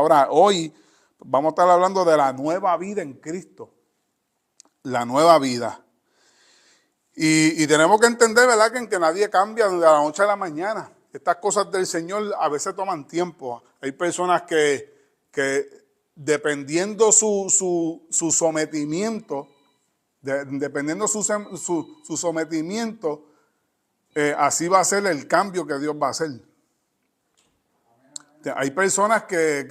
Ahora, hoy vamos a estar hablando de la nueva vida en Cristo. La nueva vida. Y tenemos que entender, ¿verdad?, que nadie cambia de la noche a la mañana. Estas cosas del Señor a veces toman tiempo. Hay personas que dependiendo su sometimiento, dependiendo su sometimiento, así va a ser el cambio que Dios va a hacer. Hay personas que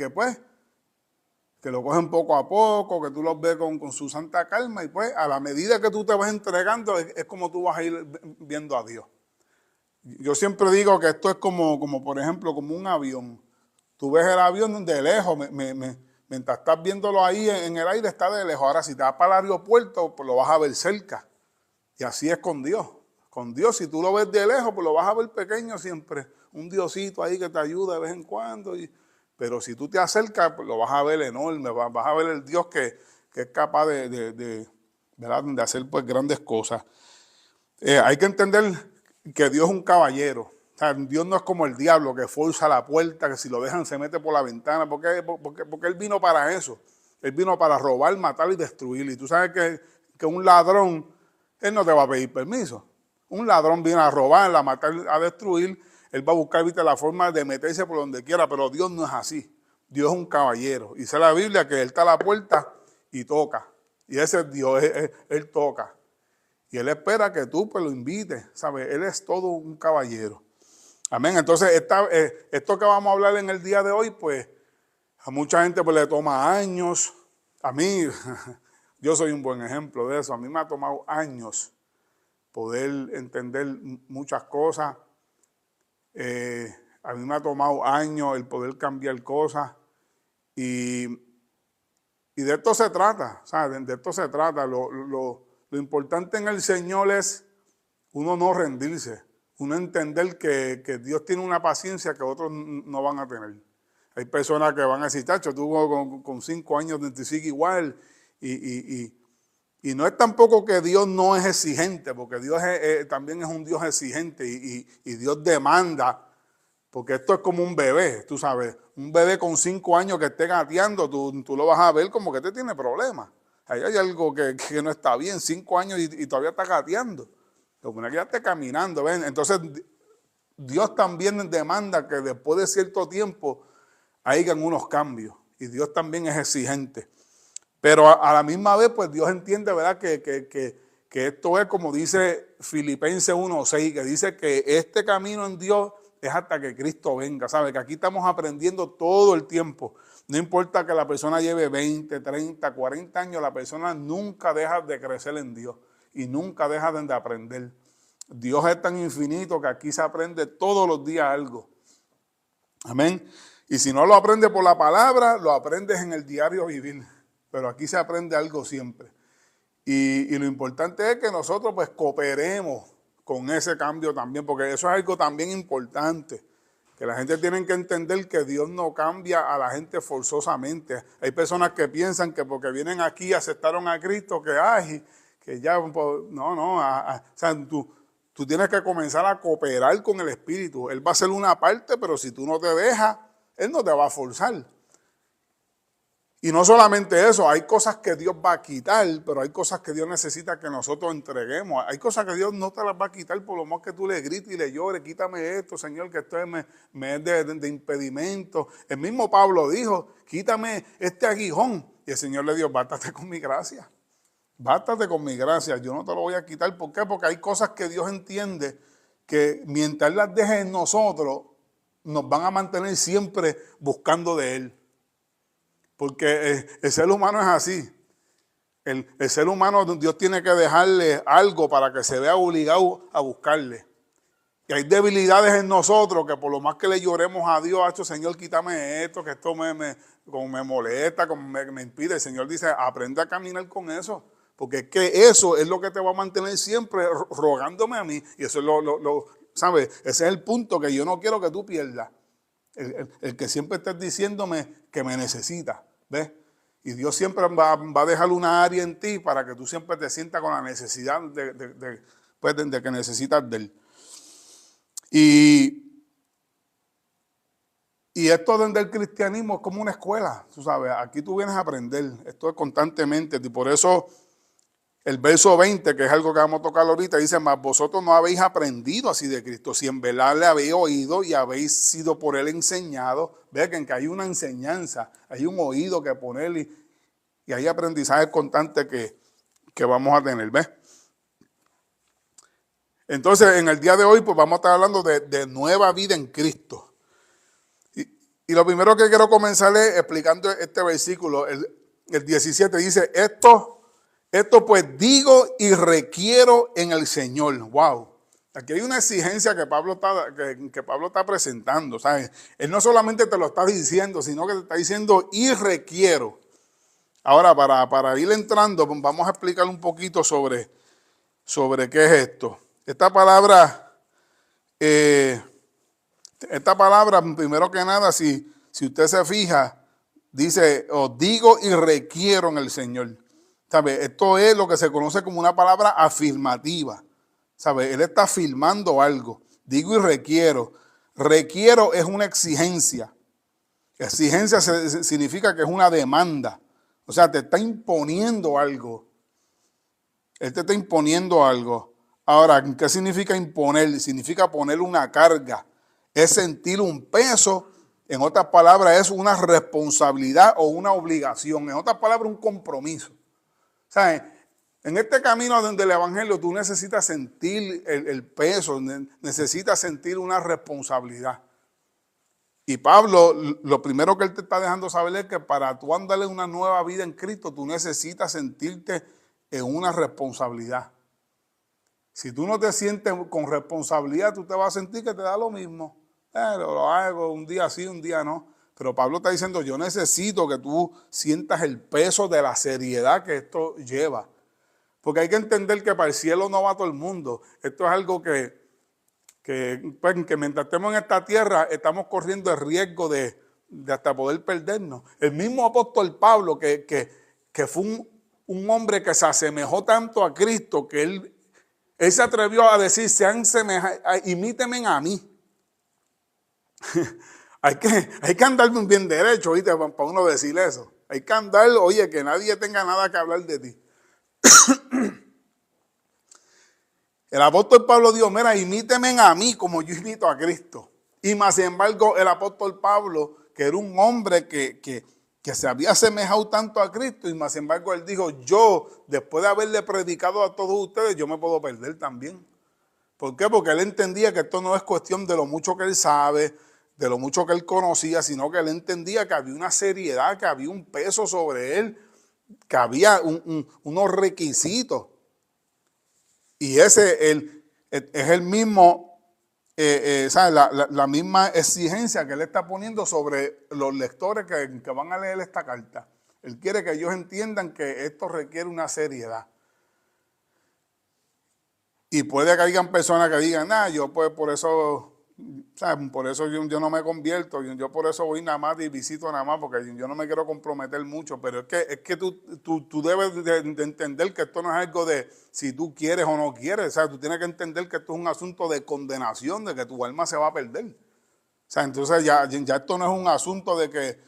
lo cogen poco a poco, que tú los ves con su santa calma, y pues a la medida que tú te vas entregando es como tú vas a ir viendo a Dios. Yo siempre digo que esto es como por ejemplo, como un avión. Tú ves el avión de lejos, mientras estás viéndolo ahí en el aire, está de lejos. Ahora, si te vas para el aeropuerto, pues lo vas a ver cerca. Y así es con Dios. Con Dios, si tú lo ves de lejos, pues lo vas a ver pequeño siempre. Un Diosito ahí que te ayuda de vez en cuando. Pero si tú te acercas, pues lo vas a ver enorme. Vas a ver el Dios que es capaz de hacer pues grandes cosas. Hay que entender que Dios es un caballero. O sea, Dios no es como el diablo que forza la puerta, que si lo dejan se mete por la ventana. Porque Él vino para eso. Él vino para robar, matar y destruir. Y tú sabes que un ladrón, él no te va a pedir permiso. Un ladrón viene a robar, a matar, a destruir. Él va a buscar, viste, la forma de meterse por donde quiera, pero Dios no es así. Dios es un caballero. Y dice la Biblia que Él está a la puerta y toca. Y ese es Dios, Él toca. Y Él espera que tú pues lo invites, ¿sabes? Él es todo un caballero. Amén. Entonces, esto que vamos a hablar en el día de hoy, pues, a mucha gente pues le toma años. A mí, yo soy un buen ejemplo de eso. A mí me ha tomado años poder entender muchas cosas. A mí me ha tomado años el poder cambiar cosas. Y de esto se trata, ¿sabes? De esto se trata. Lo importante en el Señor es uno no rendirse, uno entender que Dios tiene una paciencia que otros no van a tener. Hay personas que van a decir, tacho, tú con 5 años te sigues igual. Y no es tampoco que Dios no es exigente, porque Dios también es un Dios exigente y Dios demanda, porque esto es como un bebé, tú sabes. Un bebé con 5 años que esté gateando, tú lo vas a ver como que te tiene problemas. Ahí hay algo que no está bien, 5 años y todavía está gateando. Lo que ya está caminando, ¿ven? Entonces, Dios también demanda que después de cierto tiempo hayan unos cambios. Y Dios también es exigente. Pero a la misma vez, pues Dios entiende, ¿verdad? Que esto es como dice Filipenses 1:6, que dice que este camino en Dios es hasta que Cristo venga, ¿sabe? Que aquí estamos aprendiendo todo el tiempo. No importa que la persona lleve 20, 30, 40 años, la persona nunca deja de crecer en Dios y nunca deja de aprender. Dios es tan infinito que aquí se aprende todos los días algo. Amén. Y si no lo aprendes por la palabra, lo aprendes en el diario vivir. Pero aquí se aprende algo siempre. Y lo importante es que nosotros pues cooperemos con ese cambio también, porque eso es algo también importante, que la gente tiene que entender que Dios no cambia a la gente forzosamente. Hay personas que piensan que porque vienen aquí y aceptaron a Cristo, que ya, no, o sea, tú tienes que comenzar a cooperar con el Espíritu. Él va a hacer una parte, pero si tú no te dejas, Él no te va a forzar. Y no solamente eso, hay cosas que Dios va a quitar, pero hay cosas que Dios necesita que nosotros entreguemos. Hay cosas que Dios no te las va a quitar por lo más que tú le grites y le llores, quítame esto, Señor, que esto me es de impedimento. El mismo Pablo dijo, quítame este aguijón. Y el Señor le dijo, bástate con mi gracia. Bástate con mi gracia, yo no te lo voy a quitar. ¿Por qué? Porque hay cosas que Dios entiende que mientras Él las deje en nosotros, nos van a mantener siempre buscando de Él. Porque el ser humano es así. El ser humano, Dios tiene que dejarle algo para que se vea obligado a buscarle. Y hay debilidades en nosotros que por lo más que le lloremos a Dios, Señor, quítame esto, que esto como me molesta, como me impide. El Señor dice, aprende a caminar con eso. Porque es que eso es lo que te va a mantener siempre rogándome a mí. Y eso es ¿sabes? Ese es el punto que yo no quiero que tú pierdas. El que siempre estés diciéndome que me necesitas. ¿Ves? Y Dios siempre va a dejar una área en ti para que tú siempre te sientas con la necesidad de que necesitas de Él. Y Y esto desde el cristianismo es como una escuela, tú sabes, aquí tú vienes a aprender, esto es constantemente, y por eso el verso 20, que es algo que vamos a tocar ahorita, dice, mas vosotros no habéis aprendido así de Cristo, si en verdad le habéis oído y habéis sido por él enseñado. Vean que hay una enseñanza, hay un oído que poner y hay aprendizaje constante que vamos a tener, ¿ves? Entonces, en el día de hoy, pues vamos a estar hablando de nueva vida en Cristo. Y lo primero que quiero comenzar es explicando este versículo, el 17, dice, esto pues digo y requiero en el Señor. Wow. Aquí hay una exigencia que Pablo está presentando, ¿sabes? Él no solamente te lo está diciendo, sino que te está diciendo y requiero. Ahora, para ir entrando, vamos a explicar un poquito sobre qué es esto. Esta palabra, primero que nada, si usted se fija, dice, os digo y requiero en el Señor. ¿Sabe? Esto es lo que se conoce como una palabra afirmativa. ¿Sabe? Él está afirmando algo. Digo y requiero. Requiero es una exigencia. Exigencia significa que es una demanda. O sea, te está imponiendo algo. Él te está imponiendo algo. Ahora, ¿qué significa imponer? Significa poner una carga. Es sentir un peso. En otras palabras, es una responsabilidad o una obligación. En otras palabras, un compromiso. ¿Sabes? En este camino del Evangelio tú necesitas sentir el peso, necesitas sentir una responsabilidad. Y Pablo, lo primero que él te está dejando saber es que para tú andarle una nueva vida en Cristo, tú necesitas sentirte en una responsabilidad. Si tú no te sientes con responsabilidad, tú te vas a sentir que te da lo mismo. Lo hago un día sí, un día no. Pero Pablo está diciendo, yo necesito que tú sientas el peso de la seriedad que esto lleva. Porque hay que entender que para el cielo no va todo el mundo. Esto es algo que mientras estemos en esta tierra, estamos corriendo el riesgo de hasta poder perdernos. El mismo apóstol Pablo, que fue un hombre que se asemejó tanto a Cristo, que él se atrevió a decir, imítenme a mí. Hay que andar bien derecho, ¿viste? Para uno decir eso. Hay que andar, oye, que nadie tenga nada que hablar de ti. El apóstol Pablo dijo, mira, imíteme a mí como yo imito a Cristo. Y más sin embargo, el apóstol Pablo, que era un hombre que se había asemejado tanto a Cristo, y más sin embargo él dijo, yo, después de haberle predicado a todos ustedes, yo me puedo perder también. ¿Por qué? Porque él entendía que esto no es cuestión de lo mucho que él sabe, de lo mucho que él conocía, sino que él entendía que había una seriedad, que había un peso sobre él, que había unos requisitos. Y ese es el mismo, ¿sabes? La misma exigencia que él está poniendo sobre los lectores que van a leer esta carta. Él quiere que ellos entiendan que esto requiere una seriedad. Y puede que hayan personas que digan, yo pues por eso, ¿sabes? Por eso yo no me convierto, yo por eso voy nada más y visito nada más, porque yo no me quiero comprometer mucho, pero es que tú debes de entender que esto no es algo de si tú quieres o no quieres, o sea, tú tienes que entender que esto es un asunto de condenación, de que tu alma se va a perder. O sea, entonces ya esto no es un asunto de que,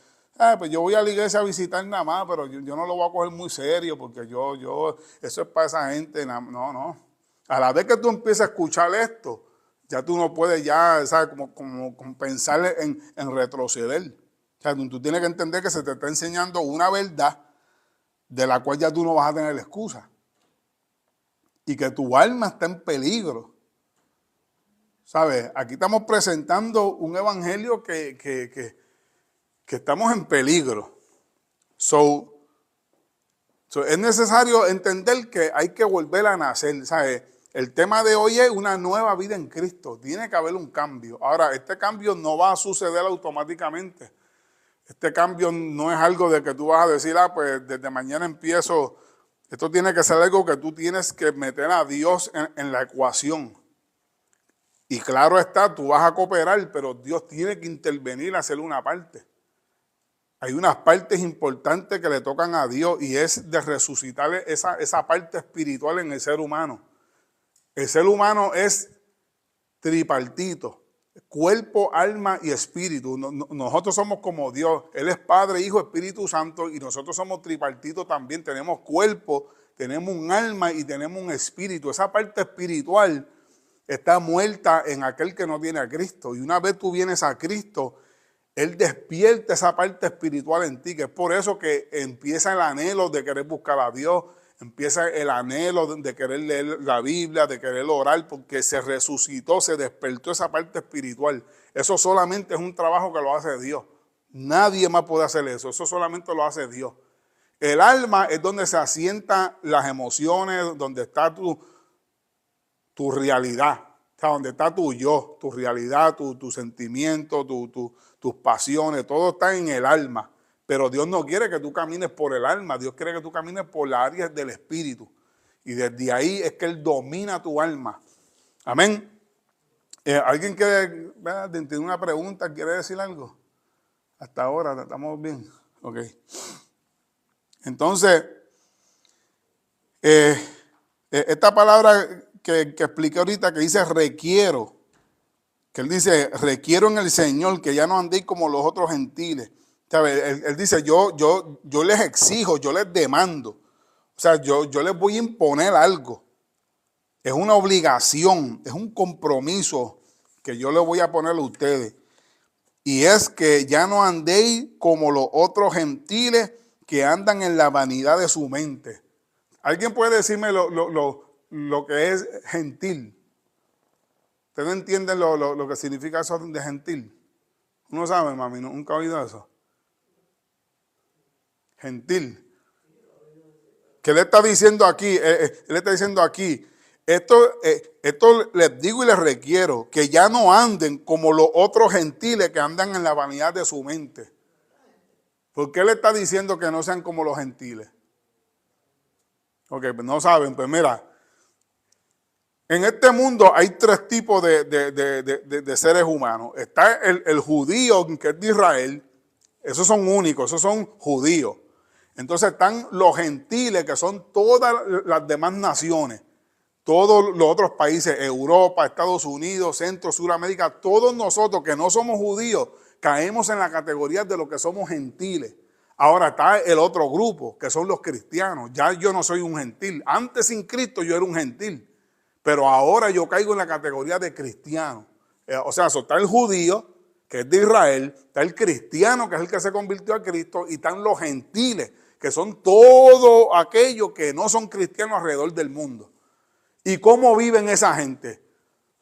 pues yo voy a la iglesia a visitar nada más, pero yo no lo voy a coger muy serio, porque eso es para esa gente, no. A la vez que tú empiezas a escuchar esto, ya tú no puedes ¿sabes? Como pensar en retroceder. O sea, tú tienes que entender que se te está enseñando una verdad de la cual ya tú no vas a tener excusa. Y que tu alma está en peligro. ¿Sabes? Aquí estamos presentando un evangelio que estamos en peligro. Es necesario entender que hay que volver a nacer, ¿sabes? El tema de hoy es una nueva vida en Cristo. Tiene que haber un cambio. Ahora, este cambio no va a suceder automáticamente. Este cambio no es algo de que tú vas a decir, pues desde mañana empiezo. Esto tiene que ser algo que tú tienes que meter a Dios en la ecuación. Y claro está, tú vas a cooperar, pero Dios tiene que intervenir a hacer una parte. Hay unas partes importantes que le tocan a Dios y es de resucitar esa parte espiritual en el ser humano. El ser humano es tripartito. Cuerpo, alma y espíritu. Nosotros somos como Dios. Él es Padre, Hijo, Espíritu Santo y nosotros somos tripartitos también. Tenemos cuerpo, tenemos un alma y tenemos un espíritu. Esa parte espiritual está muerta en aquel que no viene a Cristo. Y una vez tú vienes a Cristo, Él despierta esa parte espiritual en ti, que es por eso que empieza el anhelo de querer buscar a Dios, empieza el anhelo de querer leer la Biblia, de querer orar, porque se resucitó, se despertó esa parte espiritual. Eso solamente es un trabajo que lo hace Dios. Nadie más puede hacer eso solamente lo hace Dios. El alma es donde se asientan las emociones, donde está tu realidad, o sea, donde está tu yo, tu realidad, tu sentimiento, tus pasiones, todo está en el alma. Pero Dios no quiere que tú camines por el alma, Dios quiere que tú camines por las áreas del espíritu. Y desde ahí es que Él domina tu alma. Amén. ¿Alguien quiere, tiene una pregunta, quiere decir algo? Hasta ahora, ¿estamos bien? Ok. Entonces, esta palabra que expliqué ahorita, que dice requiero, que Él dice, requiero en el Señor que ya no andéis como los otros gentiles. Él dice, yo les exijo, yo les demando. O sea, yo les voy a imponer algo. Es una obligación, es un compromiso que yo les voy a poner a ustedes. Y es que ya no andéis como los otros gentiles que andan en la vanidad de su mente. ¿Alguien puede decirme lo que es gentil? ¿Ustedes no entienden lo que significa eso de gentil? ¿Uno sabe, mami? ¿Nunca ha oído eso? Gentil. ¿Qué le está diciendo aquí? Él le está diciendo aquí, esto les digo y les requiero, que ya no anden como los otros gentiles que andan en la vanidad de su mente. ¿Por qué le está diciendo que no sean como los gentiles? Ok, pues no saben, pues mira, en este mundo hay tres tipos de seres humanos. Está el judío, que es de Israel, esos son únicos, esos son judíos. Entonces están los gentiles, que son todas las demás naciones, todos los otros países, Europa, Estados Unidos, Centro, Suramérica, todos nosotros que no somos judíos, caemos en la categoría de lo que somos gentiles. Ahora está el otro grupo, que son los cristianos. Ya yo no soy un gentil. Antes sin Cristo yo era un gentil, pero ahora yo caigo en la categoría de cristiano. O sea, está el judío, que es de Israel, está el cristiano, que es el que se convirtió a Cristo, y están los gentiles, que son todos aquellos que no son cristianos alrededor del mundo. ¿Y cómo viven esa gente?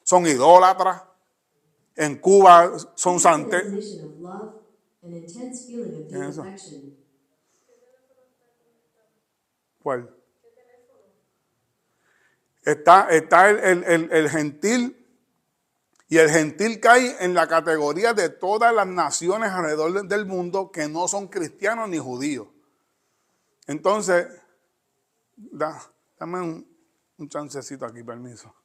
Son idólatras. En Cuba son santeros. ¿Cuál? Está el gentil. Y el gentil cae en la categoría de todas las naciones alrededor del mundo que no son cristianos ni judíos. Entonces, dame un chancecito aquí, permiso.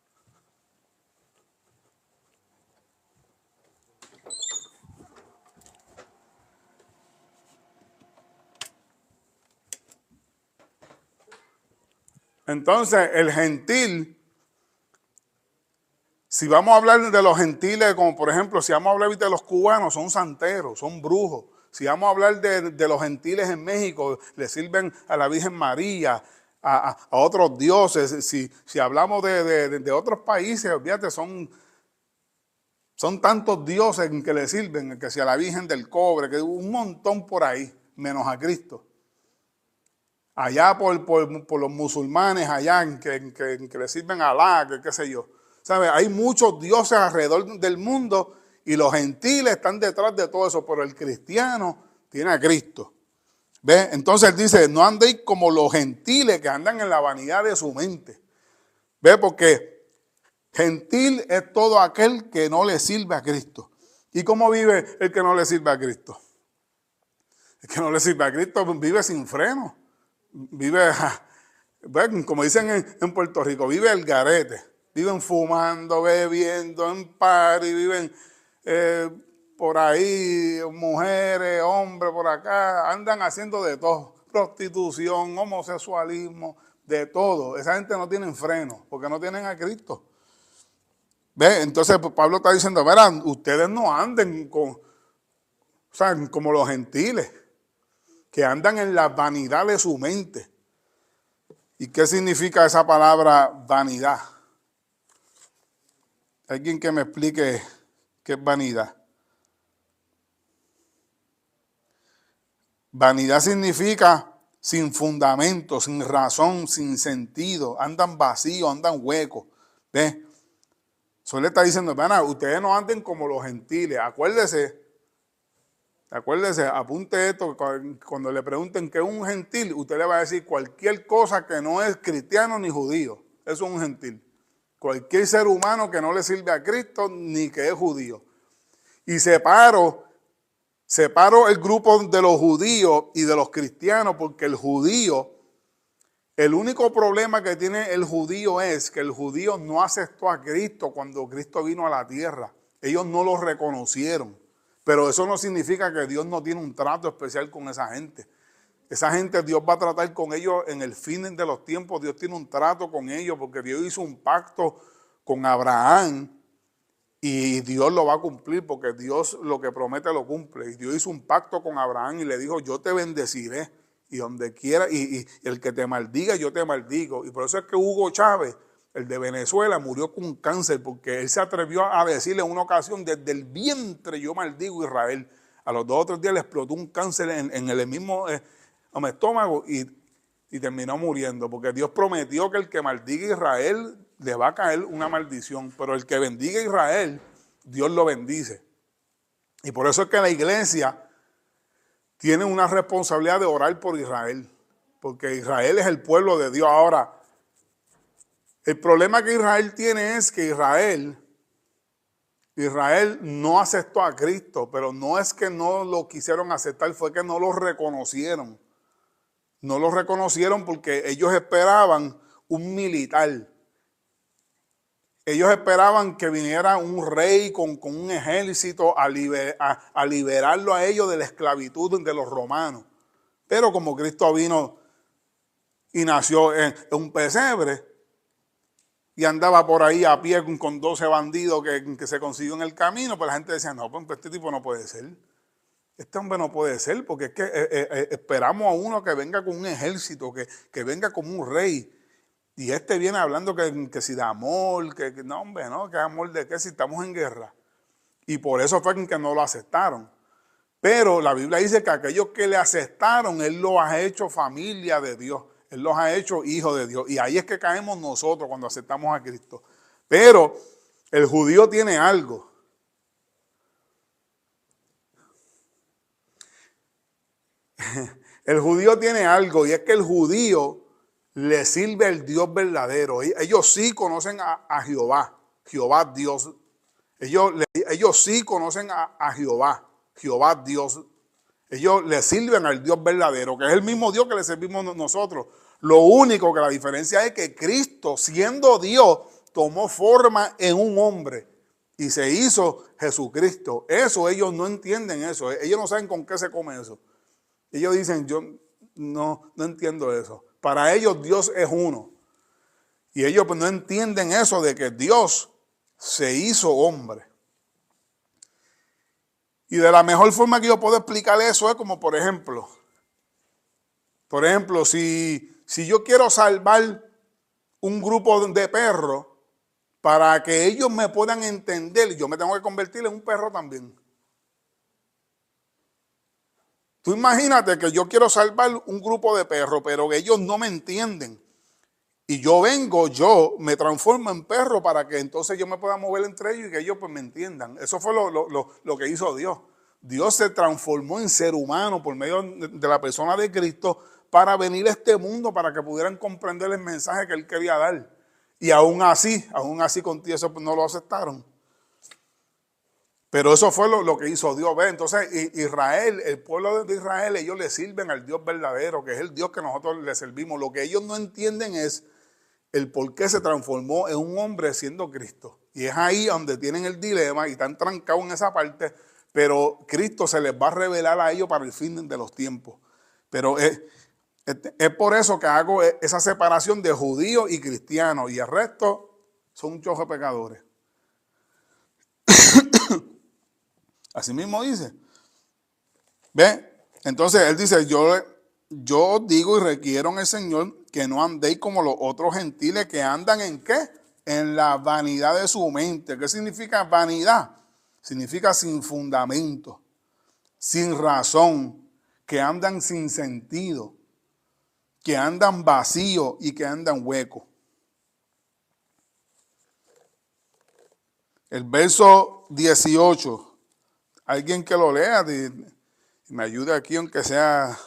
Entonces, el gentil, si vamos a hablar de los gentiles, como por ejemplo, si vamos a hablar de los cubanos, son santeros, son brujos. Si vamos a hablar de los gentiles en México, le sirven a la Virgen María, a otros dioses. Si hablamos de otros países, olvídate, son tantos dioses que le sirven, que si a la Virgen del Cobre, que un montón por ahí, menos a Cristo. Allá por los musulmanes, allá que le sirven a Alá, que qué sé yo. ¿Sabe? Hay muchos dioses alrededor del mundo y los gentiles están detrás de todo eso, pero el cristiano tiene a Cristo. ¿Ve? Entonces él dice, no andéis como los gentiles que andan en la vanidad de su mente. ¿Ve? Porque gentil es todo aquel que no le sirve a Cristo. ¿Y cómo vive el que no le sirve a Cristo? El que no le sirve a Cristo vive sin freno. Vive, como dicen en Puerto Rico, vive el garete. Viven fumando, bebiendo, en party, viven por ahí, mujeres, hombres por acá, andan haciendo de todo. Prostitución, homosexualismo, de todo. Esa gente no tiene freno, porque no tienen a Cristo. ¿Ve? Entonces pues, Pablo está diciendo, verán, ustedes no anden como los gentiles, que andan en la vanidad de su mente. ¿Y qué significa esa palabra vanidad? ¿Alguien que me explique qué es vanidad? Vanidad significa sin fundamento, sin razón, sin sentido. Andan vacíos, andan huecos. ¿Ves? Eso le está diciendo, bueno, ustedes no anden como los gentiles. Acuérdese, apunte esto. Cuando le pregunten qué es un gentil, usted le va a decir cualquier cosa que no es cristiano ni judío. Eso es un gentil. Cualquier ser humano que no le sirve a Cristo ni que es judío. Y separo el grupo de los judíos y de los cristianos, porque el judío, el único problema que tiene el judío es que el judío no aceptó a Cristo cuando Cristo vino a la tierra. Ellos no lo reconocieron. Pero eso no significa que Dios no tiene un trato especial con esa gente. Esa gente Dios va a tratar con ellos en el fin de los tiempos. Dios tiene un trato con ellos porque Dios hizo un pacto con Abraham. Y Dios lo va a cumplir porque Dios lo que promete lo cumple. Y Dios hizo un pacto con Abraham y le dijo, yo te bendeciré. Y donde quiera, y el que te maldiga, yo te maldigo. Y por eso es que Hugo Chávez, el de Venezuela, murió con un cáncer porque él se atrevió a decirle en una ocasión, desde el vientre yo maldigo a Israel. A los 2 o 3 días le explotó un cáncer en el mismo estómago y terminó muriendo. Porque Dios prometió que el que maldiga a Israel le va a caer una maldición, pero el que bendiga a Israel, Dios lo bendice. Y por eso es que la iglesia tiene una responsabilidad de orar por Israel, porque Israel es el pueblo de Dios. Ahora, el problema que Israel tiene es que Israel no aceptó a Cristo, pero no es que no lo quisieron aceptar, fue que no lo reconocieron. No lo reconocieron porque ellos esperaban un militar. Ellos esperaban que viniera un rey con un ejército a liberarlo a ellos de la esclavitud de los romanos. Pero como Cristo vino y nació en un pesebre y andaba por ahí a pie con 12 bandidos que se consiguió en el camino, pues la gente decía, no, pues este tipo no puede ser. Este hombre no puede ser porque es que esperamos a uno que venga con un ejército, que venga como un rey. Y este viene hablando que si de amor, que no, hombre, no, que amor de qué si estamos en guerra. Y por eso fue que no lo aceptaron. Pero la Biblia dice que aquellos que le aceptaron, Él los ha hecho familia de Dios. Él los ha hecho hijos de Dios. Y ahí es que caemos nosotros cuando aceptamos a Cristo. Pero el judío tiene algo. El judío tiene algo y es que el judío le sirve al Dios verdadero. Ellos sí conocen a Jehová, Jehová Dios. Ellos sí conocen a Jehová, Jehová Dios. Ellos le sirven al Dios verdadero, que es el mismo Dios que le servimos nosotros. Lo único que la diferencia es que Cristo, siendo Dios, tomó forma en un hombre y se hizo Jesucristo. Eso ellos no entienden eso. Ellos no saben con qué se come eso. Ellos dicen, yo no entiendo eso. Para ellos Dios es uno. Y ellos pues no entienden eso de que Dios se hizo hombre. Y de la mejor forma que yo puedo explicar eso es como por ejemplo, si yo quiero salvar un grupo de perros para que ellos me puedan entender, yo me tengo que convertir en un perro también. Tú imagínate que yo quiero salvar un grupo de perros, pero que ellos no me entienden. Y yo me transformo en perro para que entonces yo me pueda mover entre ellos y que ellos pues me entiendan. Eso fue lo que hizo Dios. Dios se transformó en ser humano por medio de la persona de Cristo para venir a este mundo para que pudieran comprender el mensaje que Él quería dar. Y aún así contigo eso pues no lo aceptaron. Pero eso fue lo que hizo Dios. ¿Ve? Entonces Israel, el pueblo de Israel, ellos le sirven al Dios verdadero, que es el Dios que nosotros le servimos. Lo que ellos no entienden es el por qué se transformó en un hombre siendo Cristo. Y es ahí donde tienen el dilema y están trancados en esa parte, pero Cristo se les va a revelar a ellos para el fin de los tiempos. Pero es por eso que hago esa separación de judíos y cristianos, y el resto son un chojo de pecadores. Así mismo dice. ¿Ve? Entonces él dice, yo digo y requiero en el Señor que no andéis como los otros gentiles que andan ¿en qué? En la vanidad de su mente. ¿Qué significa vanidad? Significa sin fundamento, sin razón, que andan sin sentido, que andan vacíos y que andan huecos. El verso 18, alguien que lo lea y me ayude aquí aunque sea a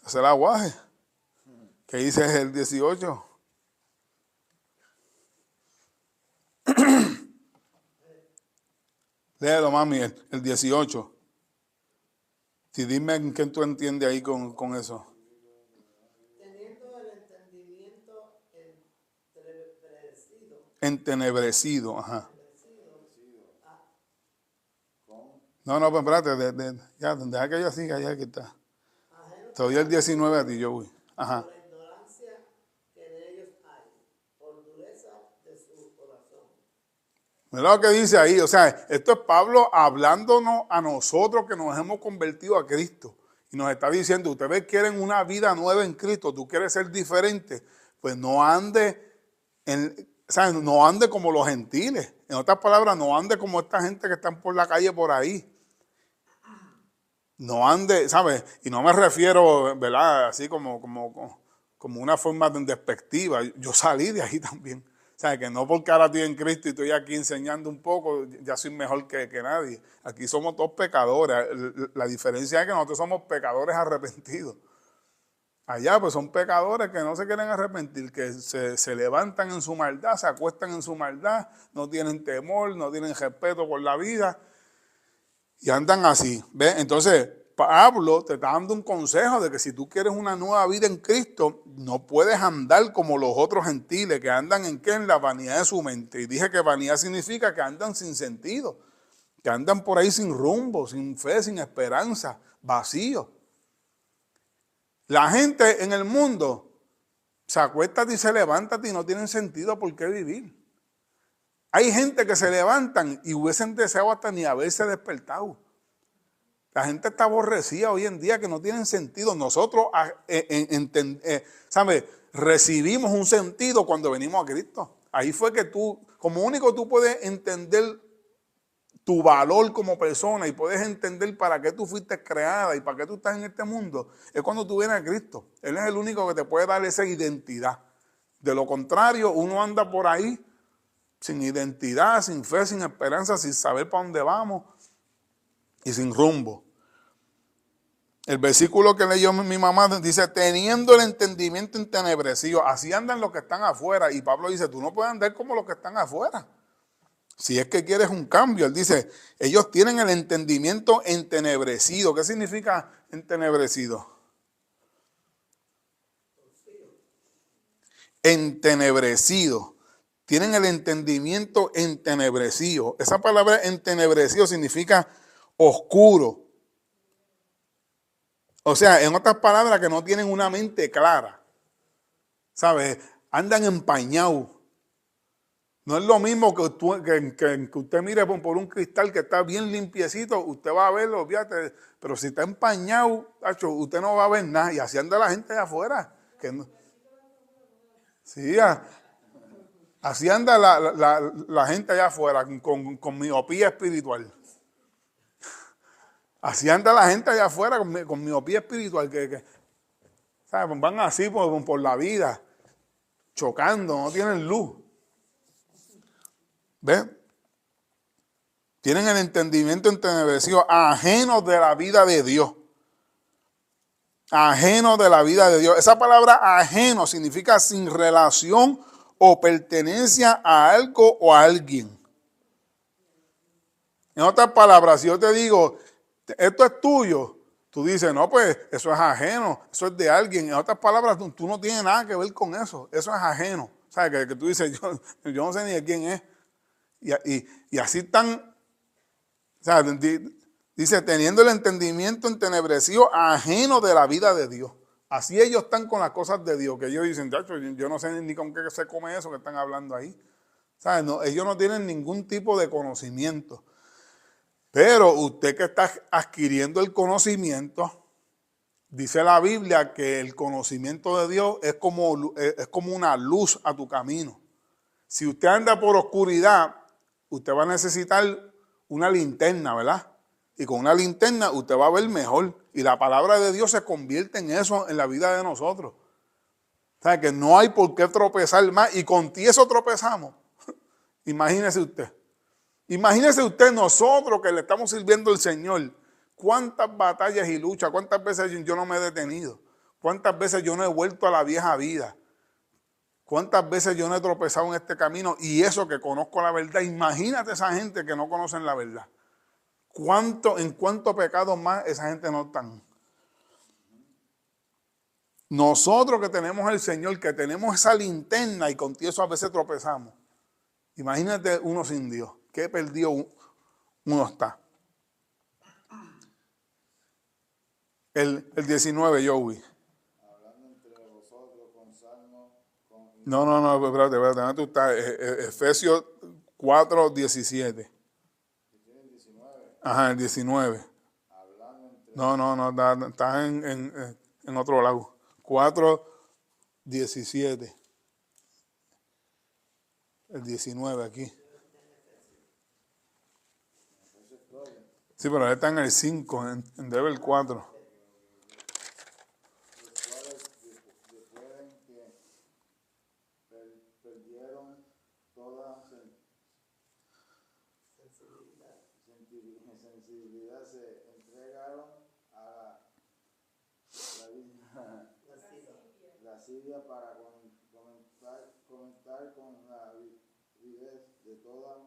hacer aguaje. ¿Qué dice el 18? Léelo, mami, el 18. Si dime en qué tú entiendes ahí con eso. Teniendo el entendimiento entenebrecido. Entenebrecido, ajá. No, pues espérate, ya, deja que yo siga, ya que está. Te doy el 19 a ti, yo voy. Ajá. Por la ignorancia que en ellos hay, por dureza de su corazón. Mira lo que dice ahí, o sea, esto es Pablo hablándonos a nosotros que nos hemos convertido a Cristo. Y nos está diciendo, ustedes quieren una vida nueva en Cristo, tú quieres ser diferente, pues no ande, no ande como los gentiles. En otras palabras, no ande como esta gente que están por la calle por ahí. No ande, ¿sabes? Y no me refiero, ¿verdad? Así como una forma despectiva. Yo salí de ahí también. O sea, que no porque ahora estoy en Cristo y estoy aquí enseñando un poco, ya soy mejor que nadie. Aquí somos todos pecadores. La diferencia es que nosotros somos pecadores arrepentidos. Allá pues son pecadores que no se quieren arrepentir, que se levantan en su maldad, se acuestan en su maldad, no tienen temor, no tienen respeto por la vida. Y andan así, ¿ves? Entonces, Pablo te está dando un consejo de que si tú quieres una nueva vida en Cristo, no puedes andar como los otros gentiles que andan ¿en qué? En la vanidad de su mente. Y dije que vanidad significa que andan sin sentido, que andan por ahí sin rumbo, sin fe, sin esperanza, vacíos. La gente en el mundo se acuesta y se levanta y no tienen sentido por qué vivir. Hay gente que se levantan y hubiesen deseado hasta ni haberse despertado. La gente está aborrecida hoy en día que no tienen sentido. Nosotros, ¿sabes? Recibimos un sentido cuando venimos a Cristo. Ahí fue que tú, como único tú puedes entender tu valor como persona y puedes entender para qué tú fuiste creada y para qué tú estás en este mundo, es cuando tú vienes a Cristo. Él es el único que te puede dar esa identidad. De lo contrario, uno anda por ahí sin identidad, sin fe, sin esperanza, sin saber para dónde vamos y sin rumbo. El versículo que leyó mi mamá dice, teniendo el entendimiento entenebrecido, así andan los que están afuera. Y Pablo dice, tú no puedes andar como los que están afuera. Si es que quieres un cambio, él dice, ellos tienen el entendimiento entenebrecido. ¿Qué significa entenebrecido? Entenebrecido. Tienen el entendimiento entenebrecido. Esa palabra entenebrecido significa oscuro. O sea, en otras palabras, que no tienen una mente clara. ¿Sabes? Andan empañados. No es lo mismo que usted mire por un cristal que está bien limpiecito, usted va a verlo, fíjate, pero si está empañado, usted no va a ver nada. Y así anda la gente de afuera. Que no. Sí, así anda la gente allá afuera con miopía espiritual. Así anda la gente allá afuera con miopía espiritual, ¿sabes? Van así por la vida, chocando, no tienen luz. ¿Ves? Tienen el entendimiento entenebrecido, ajenos de la vida de Dios. Ajenos de la vida de Dios. Esa palabra ajeno significa sin relación o pertenencia a algo o a alguien. En otras palabras, si yo te digo, esto es tuyo, tú dices, no, pues eso es ajeno, eso es de alguien. En otras palabras, tú no tienes nada que ver con eso, eso es ajeno. ¿Sabes? Que tú dices, yo no sé ni de quién es. Y así están, o sea, dice, teniendo el entendimiento entenebrecido, ajeno de la vida de Dios. Así ellos están con las cosas de Dios, que ellos dicen, yo no sé ni con qué se come eso que están hablando ahí. ¿Sabes? No, ellos no tienen ningún tipo de conocimiento. Pero usted que está adquiriendo el conocimiento, dice la Biblia que el conocimiento de Dios es como una luz a tu camino. Si usted anda por oscuridad, usted va a necesitar una linterna, ¿verdad? Y con una linterna usted va a ver mejor. Y la palabra de Dios se convierte en eso en la vida de nosotros. O sea, que no hay por qué tropezar más. Y con eso tropezamos. Imagínese usted. Imagínese usted nosotros que le estamos sirviendo al Señor. Cuántas batallas y luchas, cuántas veces yo no me he detenido. Cuántas veces yo no he vuelto a la vieja vida. Cuántas veces yo no he tropezado en este camino. Y eso que conozco la verdad. Imagínate esa gente que no conocen la verdad. ¿En cuántos pecados más esa gente no están? Nosotros que tenemos el Señor, que tenemos esa linterna y con eso a veces tropezamos. Imagínate uno sin Dios. Qué perdido uno está. El 19, Joey. Hablando entre vosotros con salmos, con No, espérate, ¿dónde tú estás? Efesios 4, 17. ¿tienen 19? Ajá, el 19. Hablando entre No, estás en otro lado. 4, 17. El 19 aquí. Sí, pero él está en el 5, debe el 4. los cuales después en que perdieron toda sensibilidad, se entregaron a la lascivia para comentar con la avidez de todas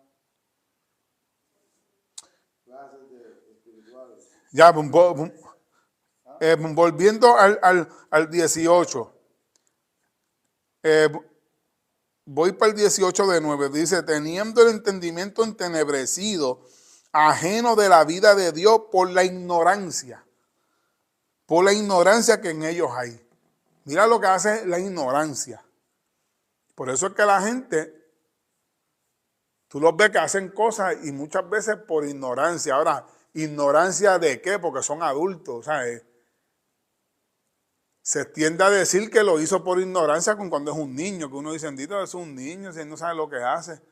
clases de espirituales. Ya, volviendo al 18. Voy para el 18 de 9. Dice, teniendo el entendimiento entenebrecido, ajeno de la vida de Dios por la ignorancia que en ellos hay. Mira lo que hace la ignorancia. Por eso es que la gente, tú los ves que hacen cosas y muchas veces por ignorancia. Ahora, ¿ignorancia de qué? Porque son adultos, ¿sabes? Se tiende a decir que lo hizo por ignorancia con cuando es un niño, que uno dice, bendito, es un niño, si él no sabe lo que hace.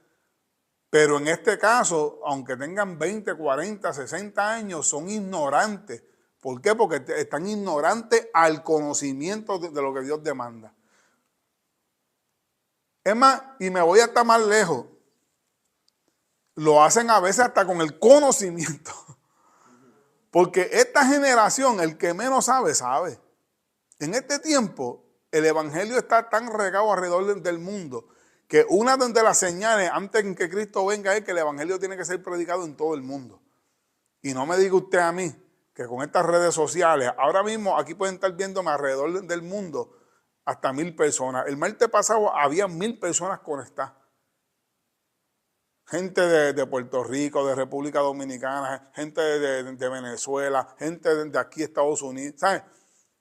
Pero en este caso, aunque tengan 20, 40, 60 años, son ignorantes. ¿Por qué? Porque están ignorantes al conocimiento de lo que Dios demanda. Es más, y me voy hasta más lejos, lo hacen a veces hasta con el conocimiento. Porque esta generación, el que menos sabe, sabe. En este tiempo, el evangelio está tan regado alrededor del mundo que una de las señales antes de que Cristo venga es que el evangelio tiene que ser predicado en todo el mundo. Y no me diga usted a mí que con estas redes sociales, ahora mismo aquí pueden estar viéndome alrededor del mundo hasta 1000 personas. El martes pasado había 1000 personas conectadas. Gente de Puerto Rico, de República Dominicana, gente de Venezuela, gente de aquí Estados Unidos, ¿sabes?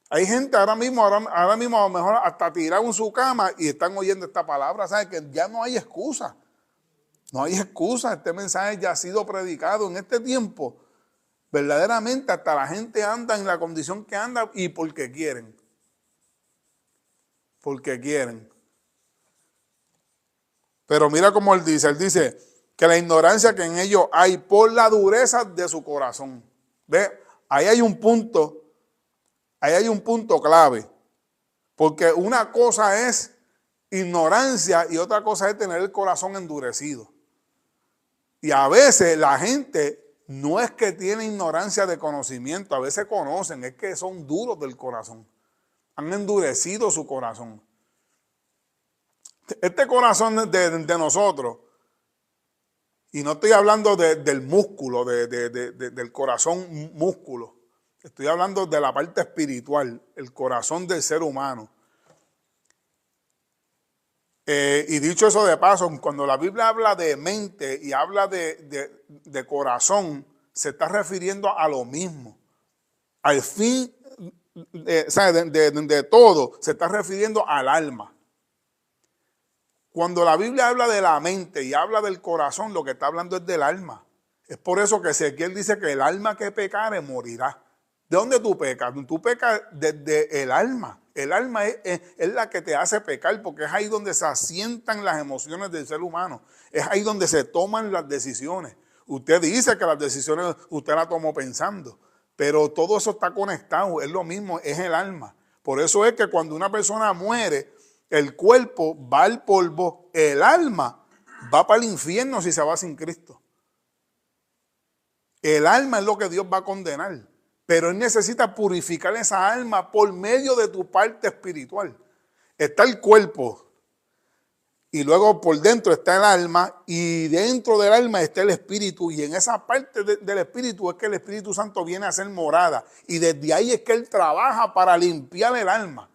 Hay gente ahora mismo a lo mejor hasta tirado en su cama y están oyendo esta palabra, ¿sabes? Que ya no hay excusa. No hay excusa, este mensaje ya ha sido predicado en este tiempo. Verdaderamente hasta la gente anda en la condición que anda y porque quieren. Porque quieren. Pero mira cómo él dice que la ignorancia que en ellos hay por la dureza de su corazón. ¿Ve? Ahí hay un punto clave. Porque una cosa es ignorancia y otra cosa es tener el corazón endurecido. Y a veces la gente no es que tiene ignorancia de conocimiento, a veces conocen, es que son duros del corazón. Han endurecido su corazón. Este corazón de nosotros, y no estoy hablando del músculo, del corazón músculo, estoy hablando de la parte espiritual, el corazón del ser humano. Y dicho eso de paso, cuando la Biblia habla de mente y habla de corazón, se está refiriendo a lo mismo. Al fin de todo, se está refiriendo al alma. Cuando la Biblia habla de la mente y habla del corazón, lo que está hablando es del alma. Es por eso que Ezequiel dice que el alma que pecare morirá. ¿De dónde tú pecas? Tú pecas desde el alma. El alma es la que te hace pecar, porque es ahí donde se asientan las emociones del ser humano. Es ahí donde se toman las decisiones. Usted dice que las decisiones usted las tomó pensando, pero todo eso está conectado, es lo mismo, es el alma. Por eso es que cuando una persona muere, el cuerpo va al polvo, el alma va para el infierno si se va sin Cristo. El alma es lo que Dios va a condenar, pero Él necesita purificar esa alma por medio de tu parte espiritual. Está el cuerpo y luego por dentro está el alma y dentro del alma está el espíritu, y en esa parte del espíritu es que el Espíritu Santo viene a hacer morada, y desde ahí es que Él trabaja para limpiar el alma.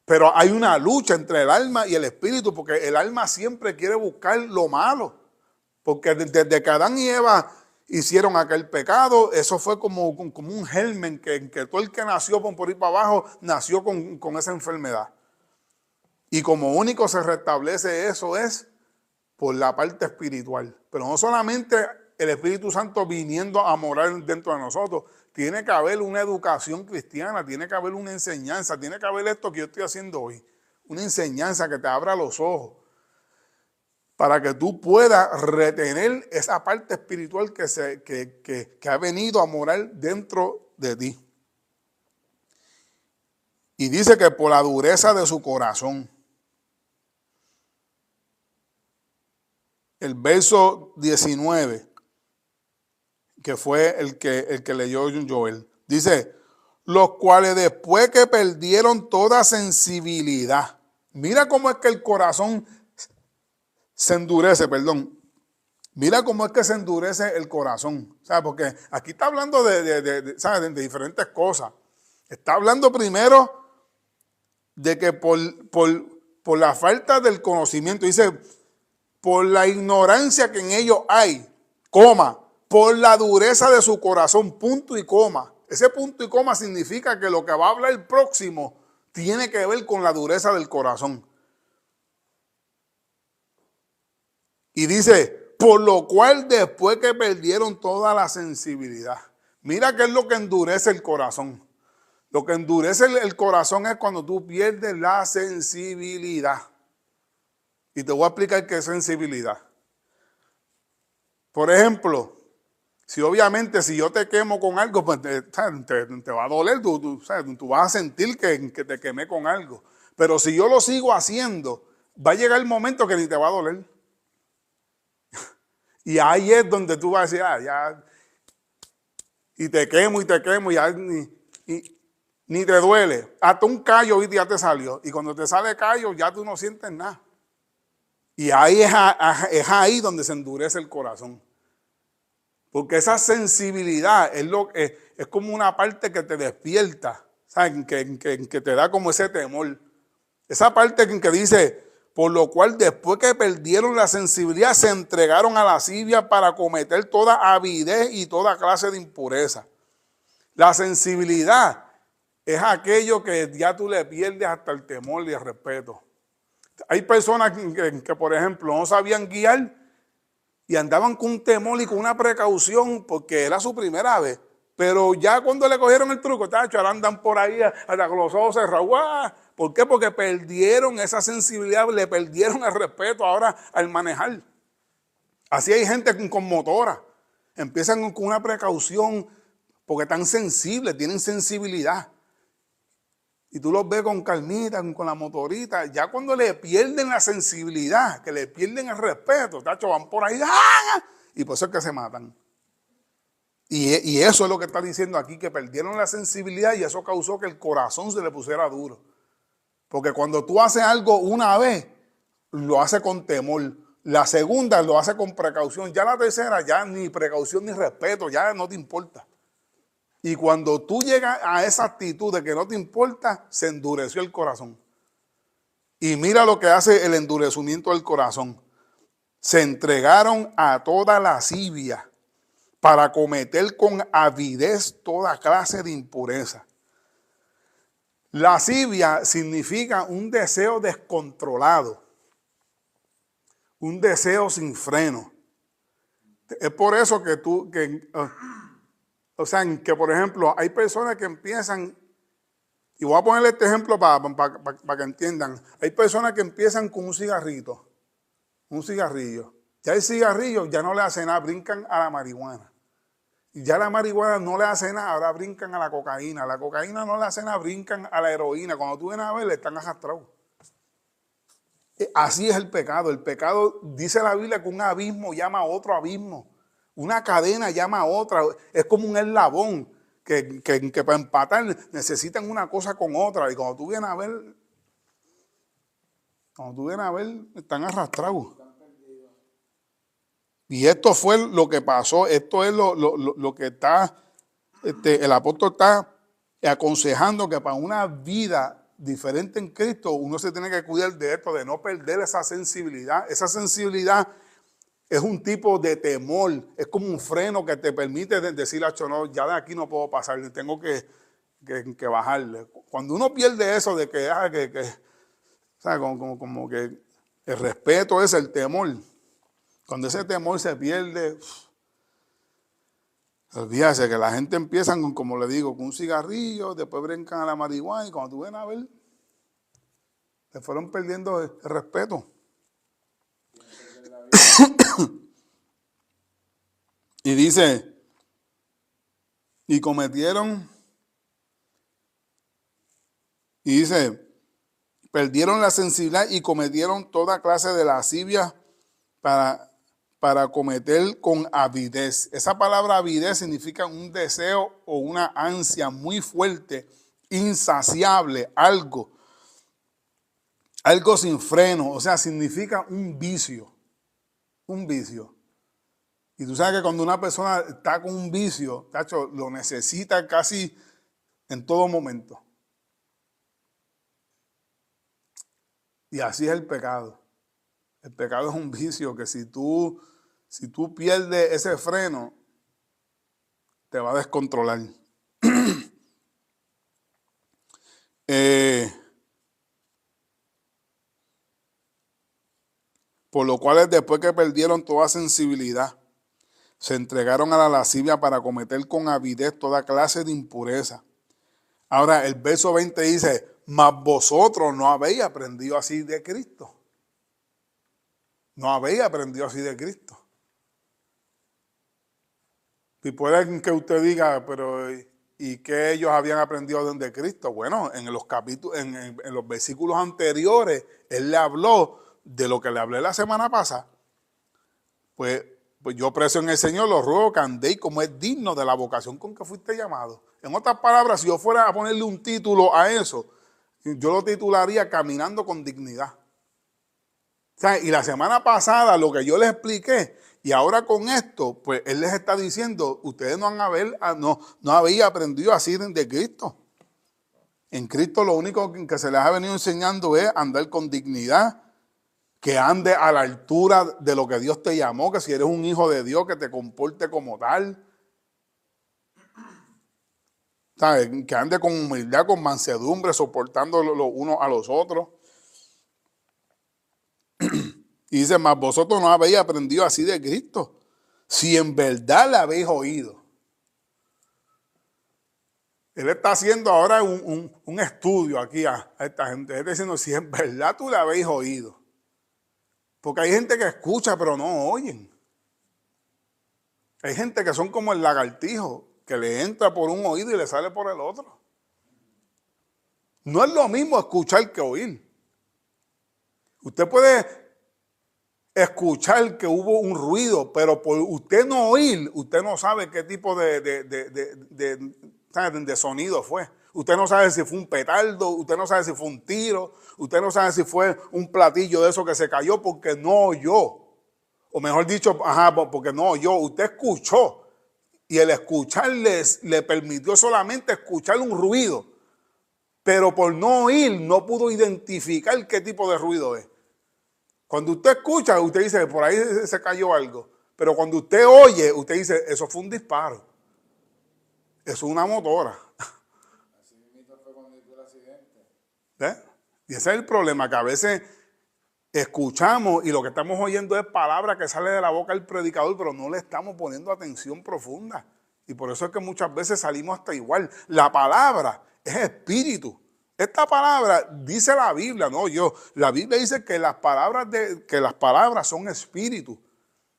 Pero hay una lucha entre el alma y el espíritu, porque el alma siempre quiere buscar lo malo, porque desde que Adán y Eva hicieron aquel pecado, eso fue como un germen que todo el que nació por ir para abajo nació con esa enfermedad. Y como único se restablece eso es por la parte espiritual. Pero no solamente el Espíritu Santo viniendo a morar dentro de nosotros, tiene que haber una educación cristiana, tiene que haber una enseñanza, tiene que haber esto que yo estoy haciendo hoy, una enseñanza que te abra los ojos para que tú puedas retener esa parte espiritual que ha venido a morar dentro de ti. Y dice que por la dureza de su corazón. El verso 19, que fue el que leyó Joel, dice, los cuales después que perdieron toda sensibilidad. Mira cómo es que el corazón se endurece, Mira cómo es que se endurece el corazón. ¿Sabes? Porque aquí está hablando ¿sabes? De diferentes cosas. Está hablando primero de que por la falta del conocimiento, dice, por la ignorancia que en ellos hay, coma, por la dureza de su corazón, punto y coma. Ese punto y coma significa que lo que va a hablar el próximo tiene que ver con la dureza del corazón. Y dice, por lo cual después que perdieron toda la sensibilidad. Mira qué es lo que endurece el corazón. Lo que endurece el corazón es cuando tú pierdes la sensibilidad. Y te voy a explicar qué es sensibilidad. Por ejemplo, si yo te quemo con algo, pues te va a doler, tú vas a sentir que te quemé con algo. Pero si yo lo sigo haciendo, va a llegar el momento que ni te va a doler. Y ahí es donde tú vas a decir, ya, y te quemo, y ya ni te duele. Hasta un callo hoy ya te salió. Y cuando te sale callo, ya tú no sientes nada. Y ahí es ahí donde se endurece el corazón. Porque esa sensibilidad es como una parte que te despierta, ¿sabes? Que te da como ese temor. Esa parte que dice, por lo cual después que perdieron la sensibilidad, se entregaron a la lascivia para cometer toda avidez y toda clase de impureza. La sensibilidad es aquello que ya tú le pierdes hasta el temor y el respeto. Hay personas que, por ejemplo, no sabían guiar y andaban con un temor y con una precaución porque era su primera vez. Pero ya cuando le cogieron el truco, ahora andan por ahí hasta con los ojos cerrados. ¡Guau! ¿Por qué? Porque perdieron esa sensibilidad, le perdieron el respeto ahora al manejar. Así hay gente con motora. Empiezan con una precaución porque están sensibles, tienen sensibilidad. Y tú los ves con calmita, con la motorita. Ya cuando le pierden la sensibilidad, que le pierden el respeto, van por ahí, ¡ah! Y por eso es que se matan. Y eso es lo que está diciendo aquí, que perdieron la sensibilidad y eso causó que el corazón se le pusiera duro. Porque cuando tú haces algo una vez, lo haces con temor. La segunda lo hace con precaución. Ya la tercera, ya ni precaución ni respeto, ya no te importa. Y cuando tú llegas a esa actitud de que no te importa, se endureció el corazón. Y mira lo que hace el endurecimiento del corazón. Se entregaron a toda lascivia para cometer con avidez toda clase de impureza. Lascivia significa un deseo descontrolado, un deseo sin freno. Es por eso que o sea, que por ejemplo, hay personas que empiezan, y voy a ponerle este ejemplo para que entiendan. Hay personas que empiezan con un cigarrillo. Ya el cigarrillo ya no le hace nada, brincan a la marihuana. Y ya la marihuana no le hace nada, ahora brincan a la cocaína. La cocaína no le hace nada, brincan a la heroína. Cuando tú vienes a ver, le están arrastrados. Así es el pecado. El pecado, dice la Biblia, que un abismo llama a otro abismo. Una cadena llama a otra. Es como un eslabón que para empatar necesitan una cosa con otra. Y cuando tú vienes a ver, están arrastrados. Y esto fue lo que pasó. Esto es lo que está, el apóstol está aconsejando, que para una vida diferente en Cristo, uno se tiene que cuidar de esto, de no perder esa sensibilidad. Esa sensibilidad es un tipo de temor, es como un freno que te permite decir, no, ya de aquí no puedo pasar, tengo que bajarle. Cuando uno pierde eso de que ¿sabes? Como que el respeto es el temor. Cuando ese temor se pierde, olvídate que la gente empieza, como le digo, con un cigarrillo, después brincan a la marihuana y cuando tú vienes a ver, se fueron perdiendo el respeto. Y dice, y perdieron la sensibilidad y cometieron toda clase de lascivia para cometer con avidez. Esa palabra avidez significa un deseo o una ansia muy fuerte, insaciable, algo sin freno, o sea, significa un vicio. Y tú sabes que cuando una persona está con un vicio, tacho, lo necesita casi en todo momento. Y así es el pecado. El pecado es un vicio que si tú pierdes ese freno, te va a descontrolar. Por lo cual, después que perdieron toda sensibilidad, se entregaron a la lascivia para cometer con avidez toda clase de impureza. Ahora, el verso 20 dice, mas vosotros no habéis aprendido así de Cristo. No habéis aprendido así de Cristo. Y puede que usted diga, pero ¿y qué ellos habían aprendido de Cristo? Bueno, en los capítulos, en los versículos anteriores, él le habló de lo que le hablé la semana pasada. Pues yo preso en el Señor, los ruego que andéis como es digno de la vocación con que fuiste llamado. En otras palabras, si yo fuera a ponerle un título a eso, yo lo titularía Caminando con Dignidad. O sea, y la semana pasada lo que yo les expliqué, y ahora con esto, pues él les está diciendo, ustedes no habéis aprendido así de Cristo. En Cristo lo único que se les ha venido enseñando es andar con dignidad, que ande a la altura de lo que Dios te llamó, que si eres un hijo de Dios, que te comporte como tal. ¿Sabes? Que ande con humildad, con mansedumbre, soportando los unos a los otros. Y dice, mas vosotros no habéis aprendido así de Cristo, si en verdad le habéis oído. Él está haciendo ahora un estudio aquí a esta gente. Él está diciendo, si en verdad tú le habéis oído. Porque hay gente que escucha pero no oyen. Hay gente que son como el lagartijo, que le entra por un oído y le sale por el otro. No es lo mismo escuchar que oír. Usted puede escuchar que hubo un ruido, pero por usted no oír, usted no sabe qué tipo de sonido fue. Usted no sabe si fue un petardo, usted no sabe si fue un tiro, usted no sabe si fue un platillo de eso que se cayó porque no oyó. O mejor dicho, porque no oyó. Usted escuchó y el escuchar le permitió solamente escuchar un ruido, pero por no oír no pudo identificar qué tipo de ruido es. Cuando usted escucha, usted dice, por ahí se cayó algo. Pero cuando usted oye, usted dice, eso fue un disparo. Eso es una motora. Así mismo fue cuando tuve el accidente. ¿Ves? Y ese es el problema, que a veces escuchamos y lo que estamos oyendo es palabra que sale de la boca del predicador, pero no le estamos poniendo atención profunda. Y por eso es que muchas veces salimos hasta igual. La palabra es espíritu. Esta palabra dice la Biblia, no yo. La Biblia dice que las palabras son espíritu.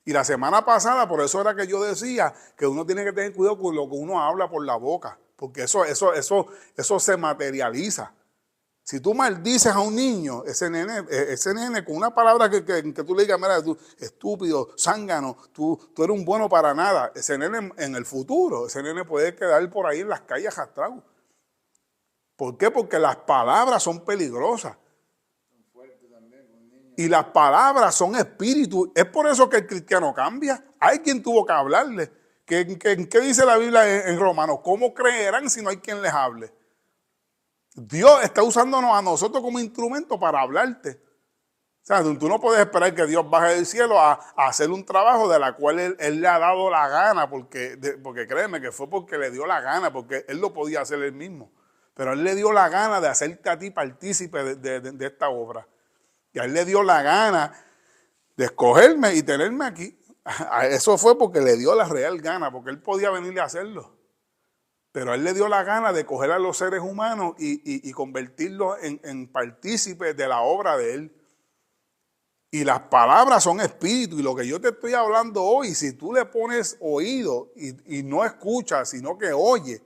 Y la semana pasada, por eso era que yo decía que uno tiene que tener cuidado con lo que uno habla por la boca, porque eso se materializa. Si tú maldices a un niño, ese nene con una palabra que tú le digas, mira, tú estúpido, zángano, tú eres un bueno para nada, ese nene en el futuro, ese nene puede quedar por ahí en las calles arrastrado. ¿Por qué? Porque las palabras son peligrosas. Y las palabras son espíritu. Es por eso que el cristiano cambia. Hay quien tuvo que hablarle. ¿Qué dice la Biblia en Romanos? ¿Cómo creerán si no hay quien les hable? Dios está usándonos a nosotros como instrumento para hablarte. O sea, tú no puedes esperar que Dios baje del cielo a hacer un trabajo de la cual él le ha dado la gana, porque créeme que fue porque le dio la gana, porque Él lo podía hacer Él mismo. Pero Él le dio la gana de hacerte a ti partícipe de esta obra. Y a Él le dio la gana de escogerme y tenerme aquí. Eso fue porque le dio la real gana, porque Él podía venirle a hacerlo. Pero a Él le dio la gana de coger a los seres humanos y convertirlos en partícipes de la obra de Él. Y las palabras son espíritu. Y lo que yo te estoy hablando hoy, si tú le pones oído y no escuchas, sino que oyes,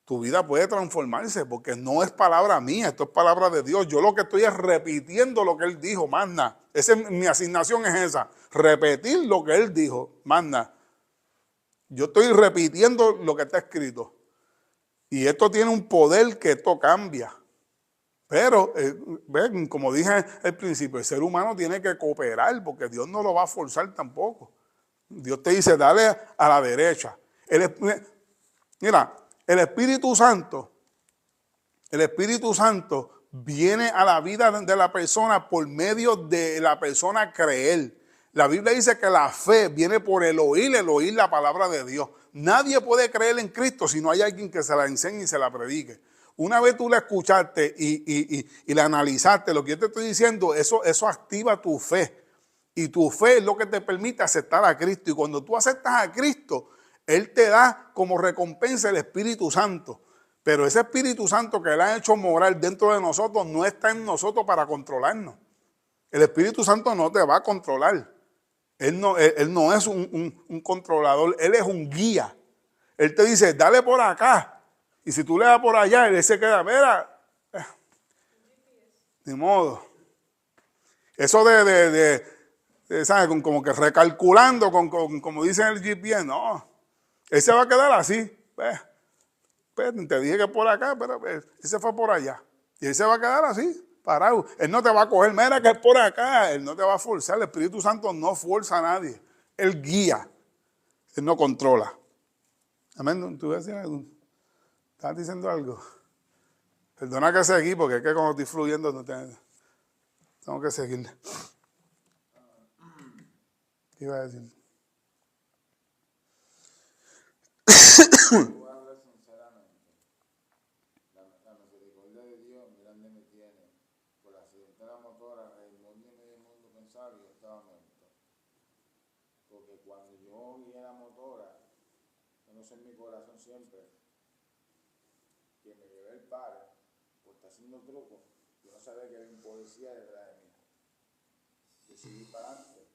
tu vida puede transformarse, porque no es palabra mía, esto es palabra de Dios. Yo lo que estoy es repitiendo lo que Él dijo, más nada. Mi asignación es esa, repetir lo que Él dijo, más nada. Yo estoy repitiendo lo que está escrito. Y esto tiene un poder que esto cambia. Pero, ven, como dije al principio, el ser humano tiene que cooperar, porque Dios no lo va a forzar tampoco. Dios te dice, dale a la derecha. Mira, el Espíritu Santo viene a la vida de la persona por medio de la persona creer. La Biblia dice que la fe viene por el oír la palabra de Dios. Nadie puede creer en Cristo si no hay alguien que se la enseñe y se la predique. Una vez tú la escuchaste y la analizaste, lo que yo te estoy diciendo, eso activa tu fe. Y tu fe es lo que te permite aceptar a Cristo. Y cuando tú aceptas a Cristo, Él te da como recompensa el Espíritu Santo. Pero ese Espíritu Santo que Él ha hecho morar dentro de nosotros no está en nosotros para controlarnos. El Espíritu Santo no te va a controlar. Él no es un controlador, Él es un guía. Él te dice, dale por acá. Y si tú le das por allá, Él se queda, mira, ni modo. Eso ¿sabes? Como que recalculando, como dicen el GPS, no. Él se va a quedar así. Te dije que por acá, pero él se fue por allá. Y Él se va a quedar así, parado. Él no te va a coger, mira que es por acá. Él no te va a forzar. El Espíritu Santo no fuerza a nadie. Él guía. Él no controla. Amén. ¿Tú ves? ¿Estás diciendo algo? Perdona que seguí, porque es que cuando estoy fluyendo tengo que seguir. ¿Qué iba a decir? Tú hablas sinceramente. La misericordia de Dios, grande me tiene. Por el accidente de la motora, el mundo pensaba que yo estaba muerto. Porque cuando yo vi la motora, yo no sé en mi corazón siempre, que me llevé el paro, por estar haciendo trucos, yo no sabía que había un policía detrás de mí. Decidí para adelante.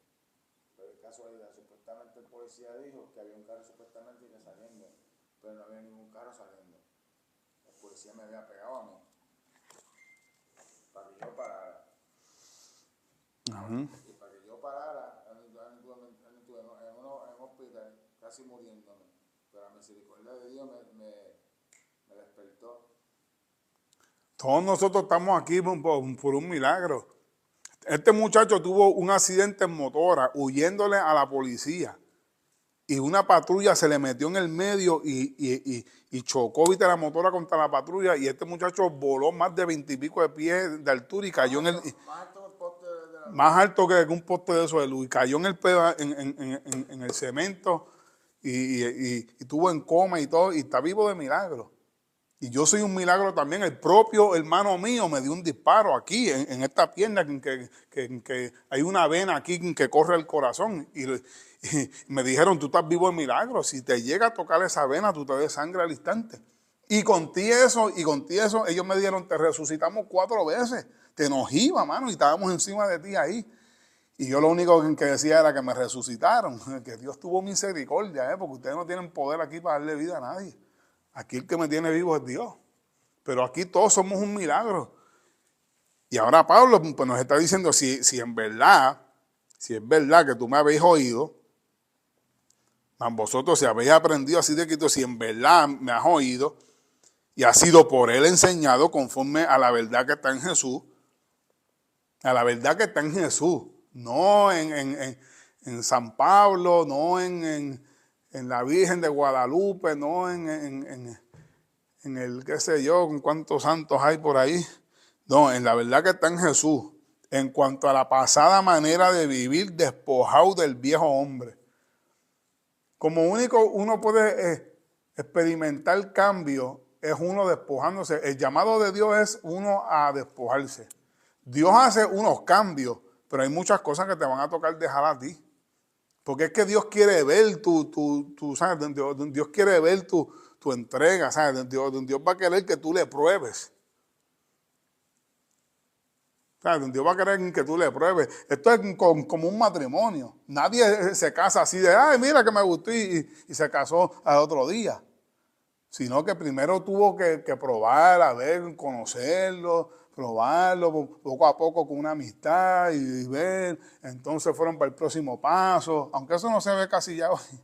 Pero el caso de supuestamente el policía dijo que había un carro supuestamente que saliendo, pero no había ningún carro saliendo. El policía me había pegado a mí para que yo parara. Y para que yo parara, estuve en un hospital casi muriéndome. Pero la misericordia de Dios me despertó. Todos nosotros estamos aquí por un milagro. Este muchacho tuvo un accidente en motora huyéndole a la policía. Y una patrulla se le metió en el medio y chocó, viste, la motora contra la patrulla. Y este muchacho voló más de 20 y pico de pies de altura y cayó en el... Más alto que un poste de eso de luz. Y cayó en el cemento y estuvo en coma y todo. Y está vivo de milagro. Y yo soy un milagro también. El propio hermano mío me dio un disparo aquí, en esta pierna, que hay una vena aquí que corre el corazón. Y me dijeron, tú estás vivo en milagro. Si te llega a tocar esa vena, tú te ves sangre al instante. Y con ti eso, ellos me dijeron, te resucitamos 4 veces. Te nos iba, mano, y estábamos encima de ti ahí. Y yo lo único que decía era que me resucitaron. Que Dios tuvo misericordia, porque ustedes no tienen poder aquí para darle vida a nadie. Aquí el que me tiene vivo es Dios. Pero aquí todos somos un milagro. Y ahora Pablo pues, nos está diciendo, si es verdad que tú me habéis oído, vosotros si habéis aprendido así de Cristo, si en verdad me has oído y has sido por él enseñado conforme a la verdad que está en Jesús, a la verdad que está en Jesús, no en San Pablo, no en la Virgen de Guadalupe, no en el, qué sé yo, en cuántos santos hay por ahí. No, en la verdad que está en Jesús. En cuanto a la pasada manera de vivir, despojado del viejo hombre. Como único uno puede experimentar cambio, es uno despojándose. El llamado de Dios es uno a despojarse. Dios hace unos cambios, pero hay muchas cosas que te van a tocar dejar a ti. Porque es que Dios quiere ver ¿sabes? Dios quiere ver tu entrega, ¿sabes? Dios va a querer que tú le pruebes. ¿Sabes? Dios va a querer que tú le pruebes. Esto es como un matrimonio. Nadie se casa así de, ay, mira que me gustó y se casó al otro día. Sino que primero tuvo que probar, a ver, conocerlo, probarlo poco a poco con una amistad y ver. Entonces fueron para el próximo paso. Aunque eso no se ve casi ya hoy.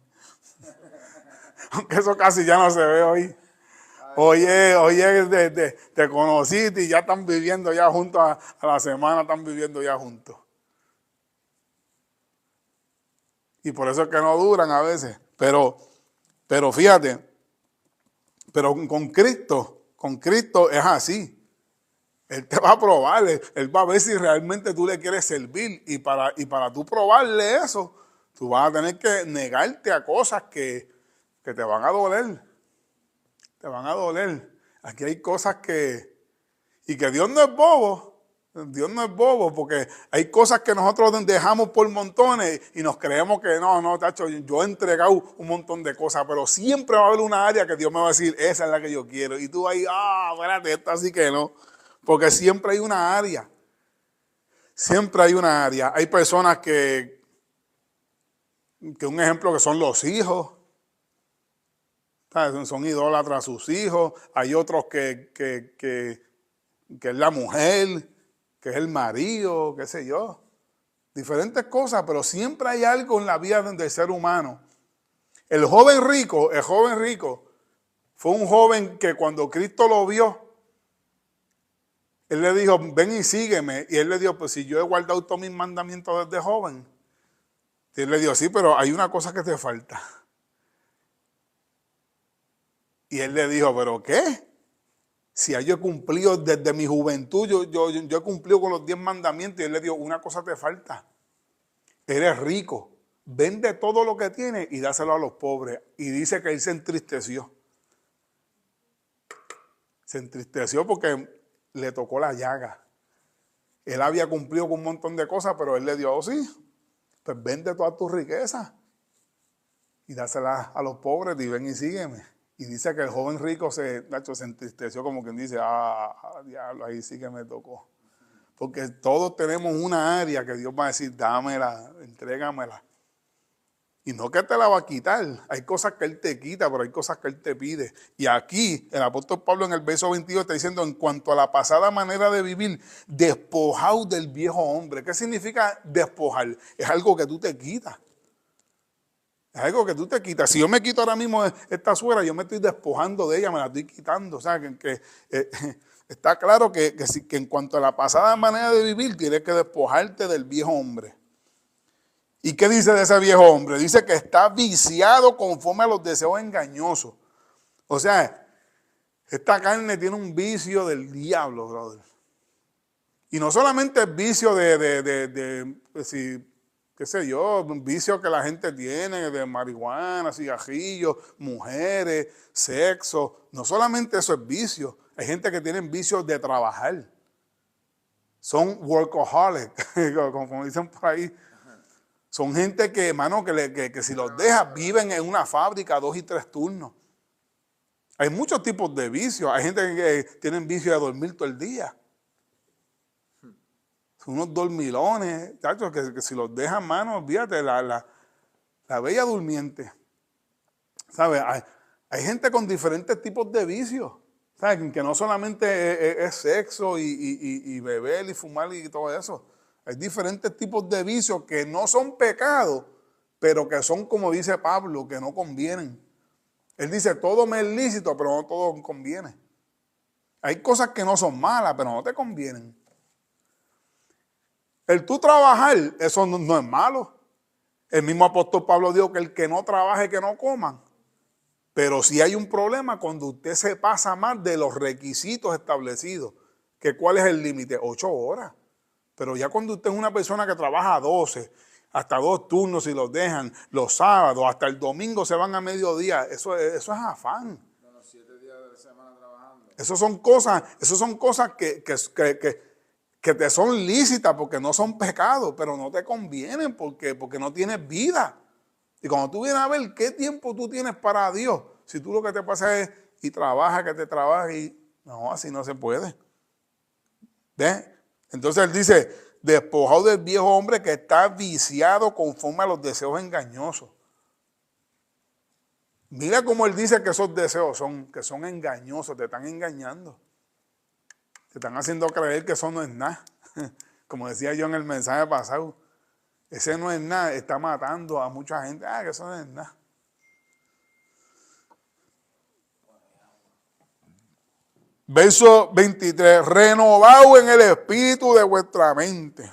Aunque eso casi ya no se ve hoy. Oye, te conociste y ya están viviendo ya juntos a la semana, están viviendo ya juntos. Y por eso es que no duran a veces. Pero fíjate, pero con Cristo es así. Él te va a probar, él va a ver si realmente tú le quieres servir. Y para tú probarle eso, tú vas a tener que negarte a cosas que te van a doler. Te van a doler. Aquí hay cosas y que Dios no es bobo. Dios no es bobo, porque hay cosas que nosotros dejamos por montones y nos creemos que no, tacho, yo he entregado un montón de cosas, pero siempre va a haber una área que Dios me va a decir, esa es la que yo quiero. Y tú ahí, espérate, esta sí que no. Porque siempre hay una área. Siempre hay una área. Hay personas que un ejemplo que son los hijos. Son idólatras a sus hijos. Hay otros que es la mujer, que es el marido, qué sé yo. Diferentes cosas, pero siempre hay algo en la vida del ser humano. El joven rico fue un joven que cuando Cristo lo vio, él le dijo, ven y sígueme. Y él le dijo, pues si yo he guardado todos mis mandamientos desde joven. Y él le dijo, sí, pero hay una cosa que te falta. Y él le dijo, ¿pero qué? Si yo he cumplido desde mi juventud, yo he cumplido con los 10 mandamientos. Y él le dijo, una cosa te falta. Eres rico. Vende todo lo que tienes y dáselo a los pobres. Y dice que él se entristeció. Se entristeció porque le tocó la llaga. Él había cumplido con un montón de cosas, pero él le dio, sí, pues vende todas tus riquezas y dáselas a los pobres y ven y sígueme. Y dice que el joven rico se entristeció como quien dice, diablo, ahí sí que me tocó. Porque todos tenemos una área que Dios va a decir, dámela, entrégamela. Y no que te la va a quitar. Hay cosas que Él te quita, pero hay cosas que Él te pide. Y aquí el apóstol Pablo en el verso 22 está diciendo, en cuanto a la pasada manera de vivir, despojado del viejo hombre. ¿Qué significa despojar? Es algo que tú te quitas. Es algo que tú te quitas. Si yo me quito ahora mismo esta suegra, yo me estoy despojando de ella, me la estoy quitando. O sea, está claro que en cuanto a la pasada manera de vivir, tienes que despojarte del viejo hombre. ¿Y qué dice de ese viejo hombre? Dice que está viciado conforme a los deseos engañosos. O sea, esta carne tiene un vicio del diablo, brother. Y no solamente el vicio de qué sé yo, vicios que la gente tiene de marihuana, cigarrillos, mujeres, sexo. No solamente eso es vicio, hay gente que tiene vicios de trabajar. Son workaholics, como dicen por ahí. Son gente que, hermano, que si los dejas, viven en una fábrica 2 y 3 turnos. Hay muchos tipos de vicios. Hay gente que tienen vicio de dormir todo el día. Son unos dormilones, chacho, que si los dejan, mano, olvídate, la bella durmiente. ¿Sabes? Hay gente con diferentes tipos de vicios. ¿Sabes? Que no solamente es sexo y beber y fumar y todo eso. Hay diferentes tipos de vicios que no son pecados, pero que son, como dice Pablo, que no convienen. Él dice, todo me es lícito, pero no todo conviene. Hay cosas que no son malas, pero no te convienen. El tú trabajar, eso no es malo. El mismo apóstol Pablo dijo que el que no trabaje, que no coman. Pero sí hay un problema cuando usted se pasa más de los requisitos establecidos. Que ¿cuál es el límite? 8 horas. Pero ya cuando usted es una persona que trabaja 12, hasta 2 turnos si los dejan, los sábados, hasta el domingo se van a mediodía, eso es afán. No, los 7 días de la semana trabajando. Esas son cosas que te son lícitas porque no son pecados, pero no te convienen porque no tienes vida. Y cuando tú vienes a ver qué tiempo tú tienes para Dios, si tú lo que te pasa es y trabaja, que te trabaja y no, así no se puede. ¿Ves? Entonces él dice, despojado del viejo hombre que está viciado conforme a los deseos engañosos. Mira cómo él dice que esos deseos son engañosos, te están engañando. Te están haciendo creer que eso no es nada. Como decía yo en el mensaje pasado, ese no es nada, está matando a mucha gente. Que eso no es nada. Verso 23, renovado en el espíritu de vuestra mente.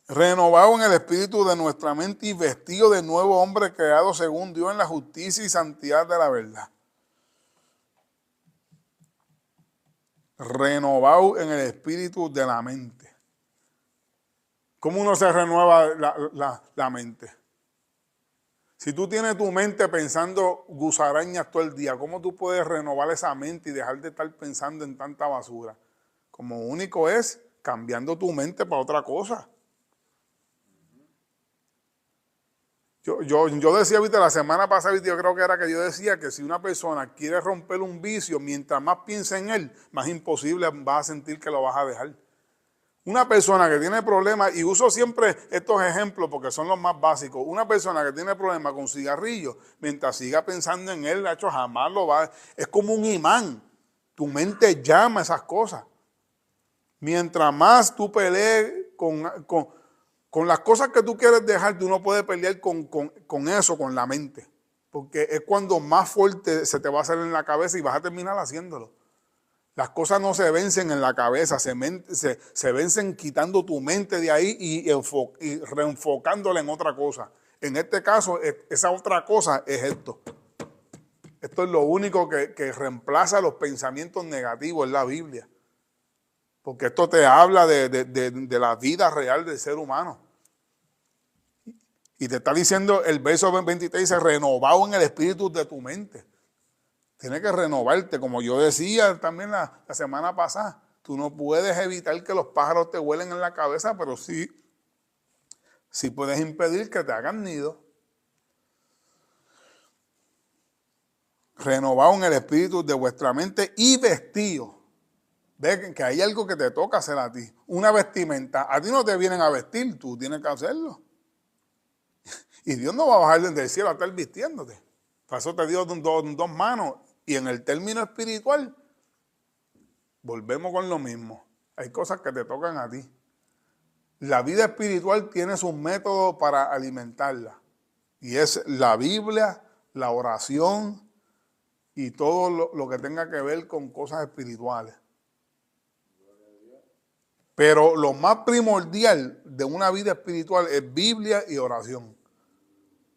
Renovado en el espíritu de nuestra mente y vestido de nuevo hombre creado según Dios en la justicia y santidad de la verdad. Renovado en el espíritu de la mente. ¿Cómo uno se renueva la mente? Si tú tienes tu mente pensando gusarañas todo el día, ¿cómo tú puedes renovar esa mente y dejar de estar pensando en tanta basura? Como único es cambiando tu mente para otra cosa. Yo decía, viste, la semana pasada, yo creo que era que yo decía que si una persona quiere romper un vicio, mientras más piensa en él, más imposible vas a sentir que lo vas a dejar. Una persona que tiene problemas, y uso siempre estos ejemplos porque son los más básicos, una persona que tiene problemas con cigarrillos, mientras siga pensando en él, hecho, jamás lo va a... Es como un imán, tu mente llama esas cosas. Mientras más tú pelees con las cosas que tú quieres dejar, tú no puedes pelear con eso, con la mente. Porque es cuando más fuerte se te va a hacer en la cabeza y vas a terminar haciéndolo. Las cosas no se vencen en la cabeza, se vencen quitando tu mente de ahí y reenfocándola en otra cosa. En este caso, esa otra cosa es esto. Esto es lo único que reemplaza los pensamientos negativos en la Biblia. Porque esto te habla de la vida real del ser humano. Y te está diciendo, el verso 23 dice, renovado en el espíritu de tu mente. Tienes que renovarte, como yo decía también la semana pasada. Tú no puedes evitar que los pájaros te vuelen en la cabeza, pero sí puedes impedir que te hagan nido. Renovado en el espíritu de vuestra mente y vestido. Ve que hay algo que te toca hacer a ti. Una vestimenta. A ti no te vienen a vestir, tú tienes que hacerlo. Y Dios no va a bajar desde el cielo a estar vistiéndote. Para eso te dio dos manos. Y en el término espiritual, volvemos con lo mismo. Hay cosas que te tocan a ti. La vida espiritual tiene sus métodos para alimentarla. Y es la Biblia, la oración y todo lo que tenga que ver con cosas espirituales. Pero lo más primordial de una vida espiritual es Biblia y oración.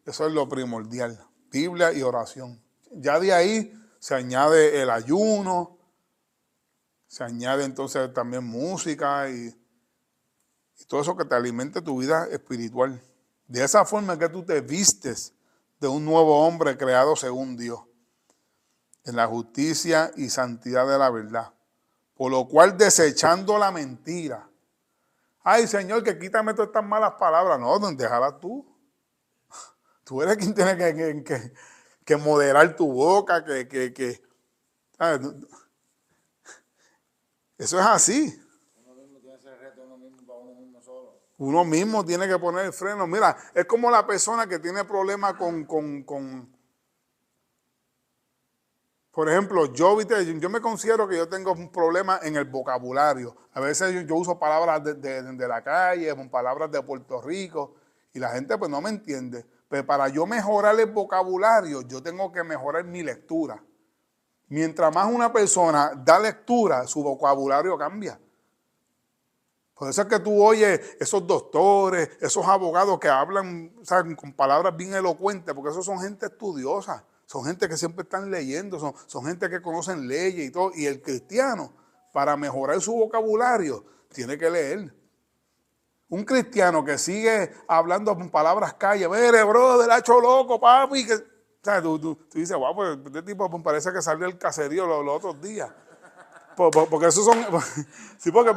Eso es lo primordial, Biblia y oración. Ya de ahí se añade el ayuno, se añade entonces también música y y todo eso que te alimente tu vida espiritual. De esa forma es que tú te vistes de un nuevo hombre creado según Dios, en la justicia y santidad de la verdad. Por lo cual, desechando la mentira. Ay, Señor, que quítame todas estas malas palabras. No, déjalas tú. Tú eres quien tiene que moderar tu boca, ¿sabes? Eso es así. Uno mismo tiene ese reto, uno mismo para uno mismo solo. Uno mismo tiene que poner el freno. Mira, es como la persona que tiene problemas por ejemplo, yo me considero que yo tengo un problema en el vocabulario. A veces yo uso palabras de la calle, palabras de Puerto Rico, y la gente pues no me entiende. Pero para yo mejorar el vocabulario, yo tengo que mejorar mi lectura. Mientras más una persona da lectura, su vocabulario cambia. Por eso es que tú oyes esos doctores, esos abogados que hablan, ¿sabes?, con palabras bien elocuentes, porque esos son gente estudiosa, son gente que siempre están leyendo, son gente que conocen leyes y todo. Y el cristiano, para mejorar su vocabulario, tiene que leer. Un cristiano que sigue hablando con palabras calle, mire, brother, hacho loco, papi, que, ¿sabes? Tú dices, wow, pues este tipo pues, parece que salió del caserío los otros días. Porque esos son, sí, porque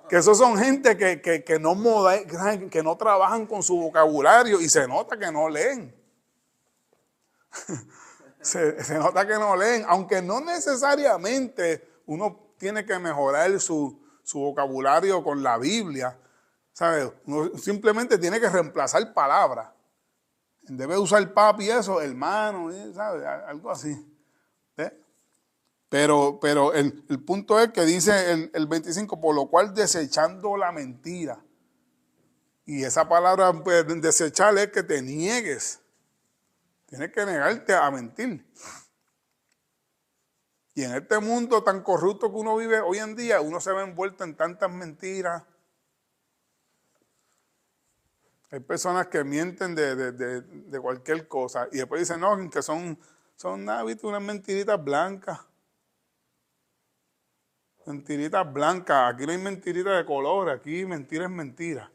que esos son gente que no trabajan con su vocabulario y se nota que no leen. se nota que no leen, aunque no necesariamente uno tiene que mejorar su vocabulario con la Biblia, ¿sabes? Uno simplemente tiene que reemplazar palabras. En vez de usar papi y eso, hermano, ¿sabes? Algo así. ¿Eh? Pero el punto es que dice el 25, por lo cual desechando la mentira. Y esa palabra, pues, desechar es que te niegues. Tienes que negarte a mentir. Y en este mundo tan corrupto que uno vive hoy en día, uno se ve envuelto en tantas mentiras. Hay personas que mienten de cualquier cosa y después dicen, no, que son unas mentiritas blancas. Mentiritas blancas. Aquí no hay mentiritas de color, aquí mentira es mentira.